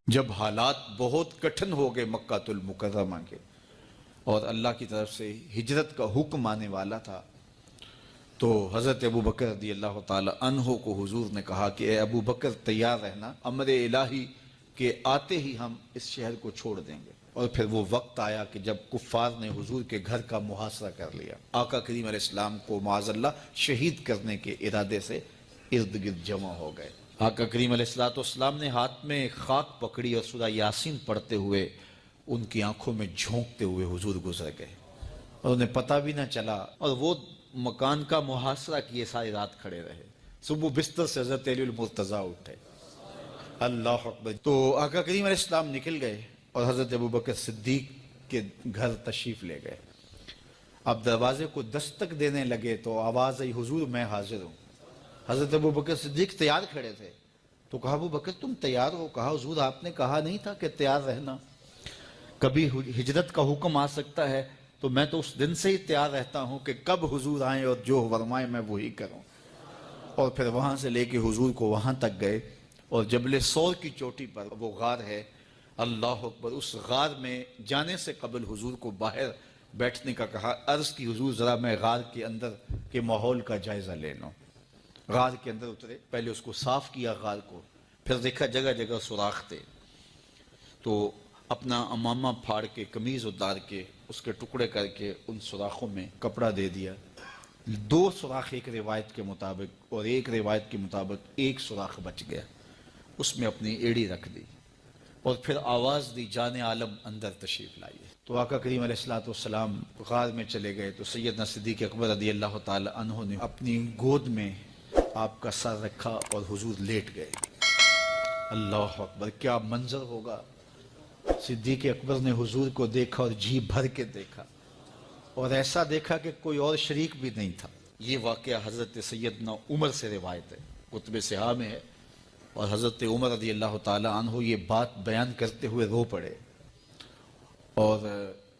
جب حالات بہت کٹھن ہو گئے مکہ المکرمہ کے اور اللہ کی طرف سے ہجرت کا حکم آنے والا تھا، تو حضرت ابو بکر رضی اللہ تعالی عنہ کو حضور نے کہا کہ اے ابو بکر تیار رہنا، امر الہی کے آتے ہی ہم اس شہر کو چھوڑ دیں گے۔ اور پھر وہ وقت آیا کہ جب کفار نے حضور کے گھر کا محاصرہ کر لیا، آقا کریم علیہ السلام کو معاذ اللہ شہید کرنے کے ارادے سے ارد گرد جمع ہو گئے۔ آقا کریم علیہ السلام نے ہاتھ میں خاک پکڑی اور سورہ یاسین پڑھتے ہوئے ان کی آنکھوں میں جھونکتے ہوئے حضور گزر گئے اور انہیں پتہ بھی نہ چلا، اور وہ مکان کا محاصرہ کیے ساری رات کھڑے رہے۔ صبح بستر سے حضرت علی المرتضیٰ اٹھے، اللہ اکبر، تو آقا کریم علیہ السلام نکل گئے اور حضرت ابو بکر صدیق کے گھر تشریف لے گئے۔ اب دروازے کو دستک دینے لگے تو آواز آئی، حضور میں حاضر ہوں۔ حضرت ابو بکر صدیق تیار کھڑے تھے، تو کہا ابو بکر تم تیار ہو؟ کہا حضور آپ نے کہا نہیں تھا کہ تیار رہنا، کبھی ہجرت کا حکم آ سکتا ہے، تو میں تو اس دن سے ہی تیار رہتا ہوں کہ کب حضور آئیں اور جو فرمائیں میں وہی کروں۔ اور پھر وہاں سے لے کے حضور کو وہاں تک گئے، اور جبل سور کی چوٹی پر وہ غار ہے، اللہ اکبر، اس غار میں جانے سے قبل حضور کو باہر بیٹھنے کا کہا، عرض کی حضور ذرا میں غار کے اندر کے ماحول کا جائزہ لے لوں۔ غار کے اندر اترے، پہلے اس کو صاف کیا غار کو، پھر دیکھا جگہ جگہ سوراخ تھے، تو اپنا امامہ پھاڑ کے قمیض اتار کے اس کے ٹکڑے کر کے ان سوراخوں میں کپڑا دے دیا۔ 2 سوراخ ایک روایت کے مطابق، اور ایک روایت کے مطابق 1 سوراخ بچ گیا، اس میں اپنی ایڑی رکھ دی، اور پھر آواز دی جان عالم اندر تشریف لائیے۔ تو آقا کریم علیہ السلام غار میں چلے گئے تو سیدنا صدیق اکبر رضی اللہ تعالی عنہ نے اپنی گود میں آپ کا سر رکھا اور حضور لیٹ گئے۔ اللہ اکبر، کیا منظر ہوگا! صدیق اکبر نے حضور کو دیکھا اور جی بھر کے دیکھا، اور ایسا دیکھا کہ کوئی اور شریک بھی نہیں تھا۔ یہ واقعہ حضرت سیدنا عمر سے روایت ہے، کتب صحاح میں ہے، اور حضرت عمر رضی اللہ تعالی عنہ یہ بات بیان کرتے ہوئے رو پڑے، اور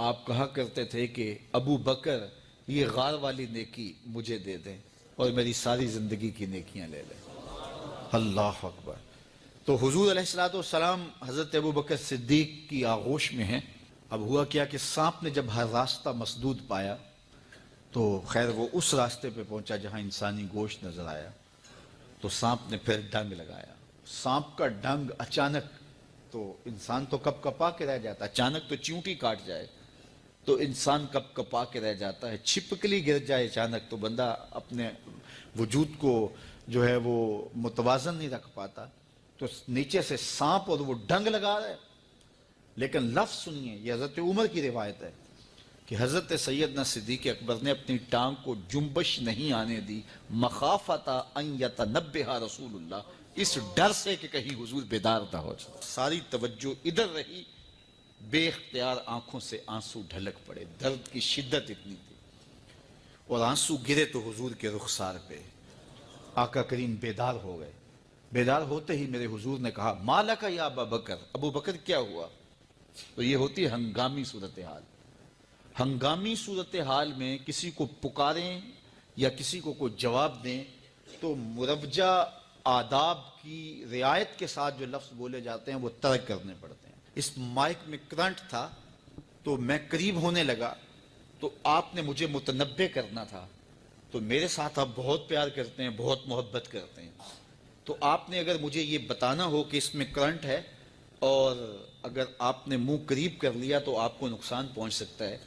آپ کہا کرتے تھے کہ ابو بکر یہ غار والی نیکی مجھے دے دیں اور میری ساری زندگی کی نیکیاں لے لیں۔ اللہ اکبر۔ تو حضور علیہ السلام حضرت ابو بکر صدیق کی آغوش میں ہیں۔ اب ہوا کیا کہ سانپ نے جب ہر راستہ مسدود پایا تو خیر وہ اس راستے پہ پہنچا جہاں انسانی گوشت نظر آیا، تو سانپ نے پھر ڈنگ لگایا۔ سانپ کا ڈنگ اچانک، تو انسان تو کپ کپا کے رہ جاتا، اچانک تو چیونٹی کاٹ جائے تو انسان کپ کپا کے رہ جاتا ہے، چھپکلی گر جائے اچانک تو بندہ اپنے وجود کو جو ہے وہ متوازن نہیں رکھ پاتا۔ تو نیچے سے سانپ اور وہ ڈنگ لگا رہا ہے، لیکن لفظ سنیے، یہ حضرت عمر کی روایت ہے کہ حضرت سیدنا صدیق اکبر نے اپنی ٹانگ کو جنبش نہیں آنے دی، مخافت ان یتنبہ رسول اللہ، اس ڈر سے کہ کہیں حضور بیدار نہ ہو جائے۔ ساری توجہ ادھر رہی، بے اختیار آنکھوں سے آنسو ڈھلک پڑے، درد کی شدت اتنی تھی، اور آنسو گرے تو حضور کے رخسار پہ۔ آقا کریم بیدار ہو گئے۔ بیدار ہوتے ہی میرے حضور نے کہا، ما لک یا ابا بکر، ابو بکر کیا ہوا؟ تو یہ ہوتی ہے ہنگامی صورتحال۔ ہنگامی صورتحال میں کسی کو پکاریں یا کسی کو کوئی جواب دیں تو مروجہ آداب کی رعایت کے ساتھ جو لفظ بولے جاتے ہیں وہ ترک کرنے پڑتے ہیں۔ اس مائک میں کرنٹ تھا تو میں قریب ہونے لگا، تو آپ نے مجھے متنبہ کرنا تھا، تو میرے ساتھ آپ بہت پیار کرتے ہیں، بہت محبت کرتے ہیں، تو آپ نے اگر مجھے یہ بتانا ہو کہ اس میں کرنٹ ہے اور اگر آپ نے منہ قریب کر لیا تو آپ کو نقصان پہنچ سکتا ہے،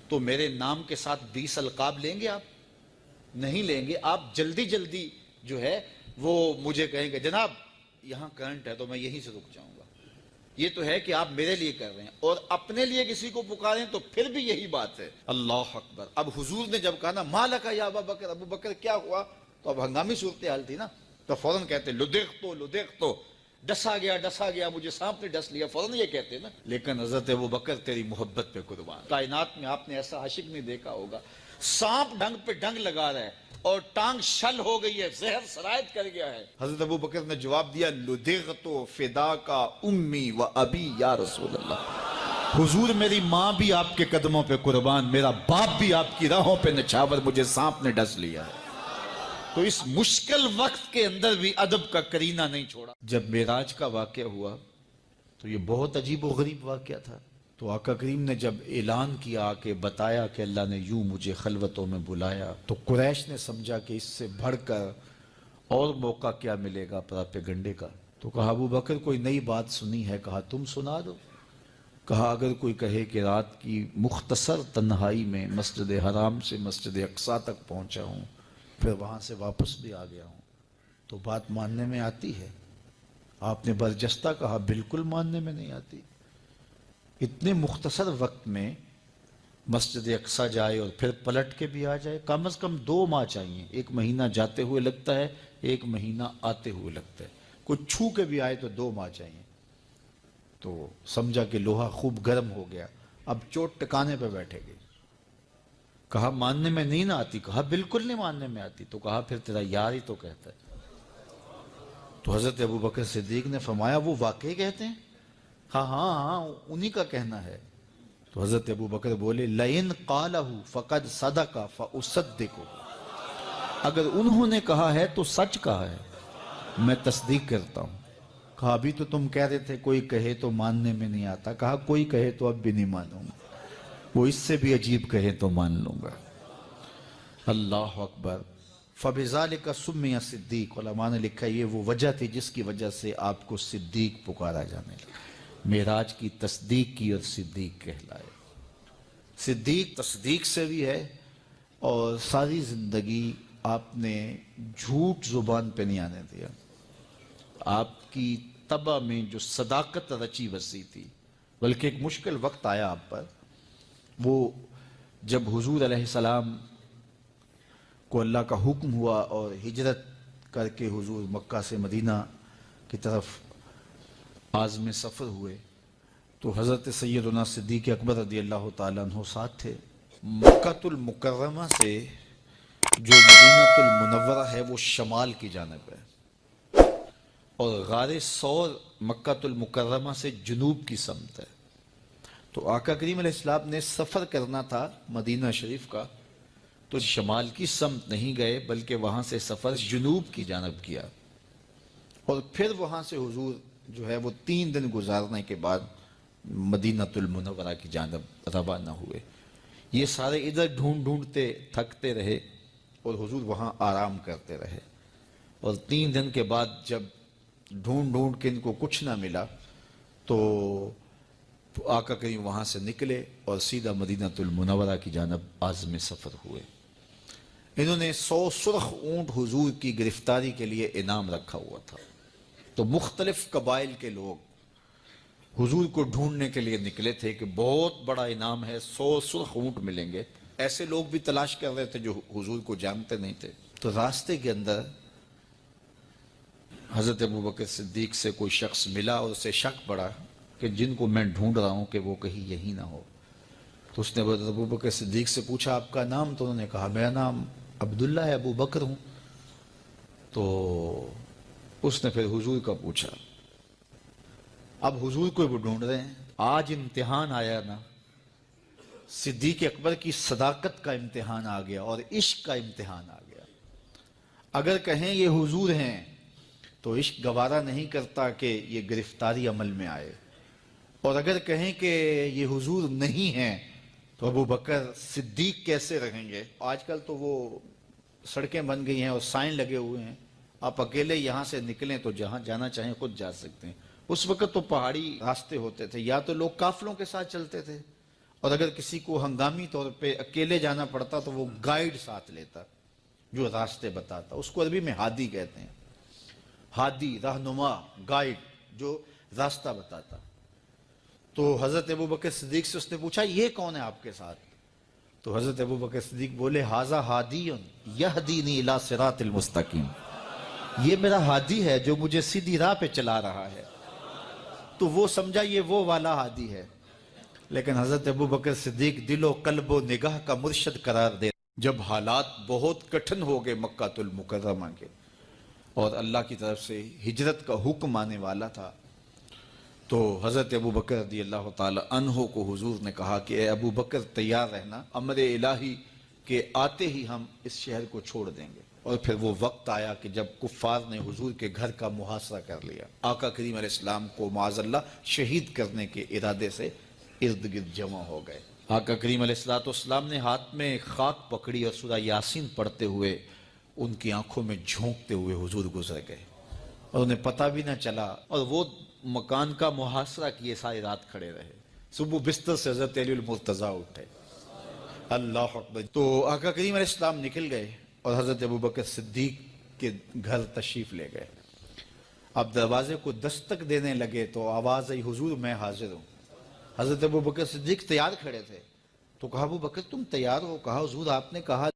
تو میرے نام کے ساتھ 20 القاب لیں گے؟ آپ نہیں لیں گے، آپ جلدی جلدی جو ہے وہ مجھے کہیں گے جناب یہاں کرنٹ ہے، تو میں یہیں سے رک جاؤں گا۔ یہ تو ہے کہ آپ میرے لیے کر رہے ہیں، اور اپنے لیے کسی کو پکاریں تو پھر بھی یہی بات ہے۔ اللہ اکبر۔ اب حضور نے جب کہا نا ما لک یا ابا بکر، ابو بکر کیا ہوا، تو اب ہنگامی صورتحال تھی نا، تو فوراً کہتے لدغت تو، ڈسا گیا مجھے سانپ نے ڈس لیا، فوراً یہ کہتے نا۔ لیکن حضرت ابو بکر تیری محبت پہ قربان، کائنات میں آپ نے ایسا عاشق نہیں دیکھا ہوگا، سانپ ڈنگ پہ ڈنگ لگا رہا ہے اور ٹانگ شل ہو گئی ہے، زہر سرایت کر گیا ہے۔ حضرت ابو بکر نے جواب دیا، لدغت فداک امی و ابی یا رسول اللہ، حضور میری ماں بھی آپ کے قدموں پہ قربان، میرا باپ بھی آپ کی راہوں پہ نچھاور، مجھے سانپ نے ڈس لیا ہے۔ تو اس مشکل وقت کے اندر بھی ادب کا کرینہ نہیں چھوڑا۔ جب معراج کا واقعہ ہوا تو یہ بہت عجیب و غریب واقعہ تھا. تو آقا کریم نے جب اعلان کیا کہ بتایا کہ اللہ نے یوں مجھے خلوتوں میں بلایا، تو قریش نے سمجھا کہ اس سے بڑھ کر اور موقع کیا ملے گا پراپیگنڈے کا. تو کہا ابو بکر کوئی نئی بات سنی ہے؟ کہا تم سنا دو. کہا اگر کوئی کہے کہ رات کی مختصر تنہائی میں مسجد حرام سے مسجد اقصیٰ تک پہنچا ہوں، پھر وہاں سے واپس بھی آ گیا ہوں، تو بات ماننے میں آتی ہے؟ آپ نے برجستہ کہا بالکل ماننے میں نہیں آتی. اتنے مختصر وقت میں مسجد اقصیٰ جائے اور پھر پلٹ کے بھی آ جائے، کم از کم 2 ماہ چاہیے. 1 مہینہ جاتے ہوئے لگتا ہے، 1 مہینہ آتے ہوئے لگتا ہے. کوئی چھو کے بھی آئے تو 2 ماہ چاہیے. تو سمجھا کہ لوہا خوب گرم ہو گیا، اب چوٹ ٹکانے پہ بیٹھے گئے. کہا ماننے میں نہیں نہ آتی؟ کہا بالکل نہیں ماننے میں آتی. تو کہا پھر تیرا یار ہی تو کہتا ہے. تو حضرت ابو بکر صدیق نے فرمایا وہ واقعی کہتے ہیں؟ ہاں ہاں ہاں انہی کا کہنا ہے. تو حضرت ابو بکر بولے لَإِن قَالَهُ فَقَدْ صَدَقَ فَأُصَدِّقُ، اگر انہوں نے کہا ہے تو سچ کہا ہے، میں تصدیق کرتا ہوں. کہا ابھی تو تم کہہ رہے تھے کوئی کہے تو ماننے میں نہیں آتا. کہا کوئی کہے تو اب بھی نہیں مانوں گا، وہ اس سے بھی عجیب کہے تو مان لوں گا. اللہ اکبر. فَبِذَلِكَ سُمِّيَ صدیق، علماء نے لکھا یہ وہ وجہ تھی جس کی وجہ سے آپ کو صدیق پکارا جانے لگا. معراج کی تصدیق کی اور صدیق کہلائے. صدیق تصدیق سے بھی ہے، اور ساری زندگی آپ نے جھوٹ زبان پہ نہیں آنے دیا. آپ کی طبع میں جو صداقت رچی بسی تھی، بلکہ ایک مشکل وقت آیا آپ پر، وہ جب حضور علیہ السلام کو اللہ کا حکم ہوا اور ہجرت کر کے حضور مکہ سے مدینہ کی طرف عازم سفر ہوئے، تو حضرت سیدنا صدیق اکبر رضی اللہ تعالیٰ عنہ ساتھ تھے. مکہ المکرمہ سے جو مدینہ المنورہ ہے وہ شمال کی جانب ہے، اور غار ثور مکہ المکرمہ سے جنوب کی سمت ہے. تو آقا کریم علیہ السلام نے سفر کرنا تھا مدینہ شریف کا، تو شمال کی سمت نہیں گئے بلکہ وہاں سے سفر جنوب کی جانب کیا، اور پھر وہاں سے حضور جو ہے وہ 3 دن گزارنے کے بعد مدینہ المنورہ کی جانب روانہ ہوئے. یہ سارے ادھر ڈھونڈتے تھکتے رہے اور حضور وہاں آرام کرتے رہے. اور 3 دن کے بعد جب ڈھونڈ کے ان کو کچھ نہ ملا تو آقا کریم وہاں سے نکلے اور سیدھا مدینہ المنورہ کی جانب عازم سفر ہوئے. انہوں نے 100 سرخ اونٹ حضور کی گرفتاری کے لیے انعام رکھا ہوا تھا. تو مختلف قبائل کے لوگ حضور کو ڈھونڈنے کے لیے نکلے تھے کہ بہت بڑا انعام ہے، 100 سرخ اونٹ ملیں گے. ایسے لوگ بھی تلاش کر رہے تھے جو حضور کو جانتے نہیں تھے. تو راستے کے اندر حضرت ابو بکر صدیق سے کوئی شخص ملا اور اسے شک پڑا کہ جن کو میں ڈھونڈ رہا ہوں کہ وہ کہیں یہی نہ ہو. تو اس نے حضرت ابو بکر صدیق سے پوچھا آپ کا نام؟ تو انہوں نے کہا میرا نام عبداللہ ہے، ابو بکر ہوں. تو اس نے پھر حضور کا پوچھا. اب حضور کو وہ ڈھونڈ رہے ہیں. آج امتحان آیا نا، صدیق اکبر کی صداقت کا امتحان آ گیا اور عشق کا امتحان آ گیا. اگر کہیں یہ حضور ہیں تو عشق گوارا نہیں کرتا کہ یہ گرفتاری عمل میں آئے، اور اگر کہیں کہ یہ حضور نہیں ہیں تو ابو بکر صدیق کیسے رہیں گے؟ آج کل تو وہ سڑکیں بن گئی ہیں اور سائن لگے ہوئے ہیں، آپ اکیلے یہاں سے نکلیں تو جہاں جانا چاہیں خود جا سکتے ہیں. اس وقت تو پہاڑی راستے ہوتے تھے، یا تو لوگ قافلوں کے ساتھ چلتے تھے، اور اگر کسی کو ہنگامی طور پہ اکیلے جانا پڑتا تو وہ گائیڈ ساتھ لیتا جو راستے بتاتا. اس کو عربی میں ہادی کہتے ہیں، ہادی، رہنما، گائیڈ جو راستہ بتاتا. تو حضرت ابو بکر صدیق سے اس نے پوچھا یہ کون ہے آپ کے ساتھ؟ تو حضرت ابو بکر صدیق بولے ھذا ھادی یہدینی الی صراط المستقیم، یہ میرا ہادی ہے جو مجھے سیدھی راہ پہ چلا رہا ہے. تو وہ سمجھا یہ وہ والا ہادی ہے. لیکن حضرت ابو بکر صدیق دل و قلب و نگاہ کا مرشد قرار دے. جب حالات بہت کٹھن ہو گئے مکہ المکرمہ کے اور اللہ کی طرف سے ہجرت کا حکم آنے والا تھا، تو حضرت ابو بکر رضی اللہ تعالی عنہ کو حضور نے کہا کہ اے ابو بکر تیار رہنا، امر الہی کہ آتے ہی ہم اس شہر کو چھوڑ دیں گے۔ اور پھر وہ وقت آیا کہ جب کفار نے حضور کے گھر کا محاصرہ کر لیا، آقا کریم علیہ السلام کو معاذ اللہ شہید کرنے کے ارادے سے ارد گرد جمع ہو گئے۔ آقا کریم علیہ السلام نے ہاتھ میں خاک پکڑی اور سورہ یاسین پڑھتے ہوئے ان کی آنکھوں میں جھونکتے ہوئے حضور گزر گئے اور انہیں پتہ بھی نہ چلا، اور وہ مکان کا محاصرہ کیے ساری رات کھڑے رہے۔ صبح بستر سے حضرت علی المرتضیٰ اٹھے، اللہ اکبر۔ تو آقا کریم علیہ السلام نکل گئے اور حضرت ابوبکر صدیق کے گھر تشریف لے گئے۔ اب دروازے کو دستک دینے لگے تو آواز آئی، حضور میں حاضر ہوں۔ حضرت ابوبکر صدیق تیار کھڑے تھے، تو کہا ابوبکر تم تیار ہو؟ کہا حضور آپ نے کہا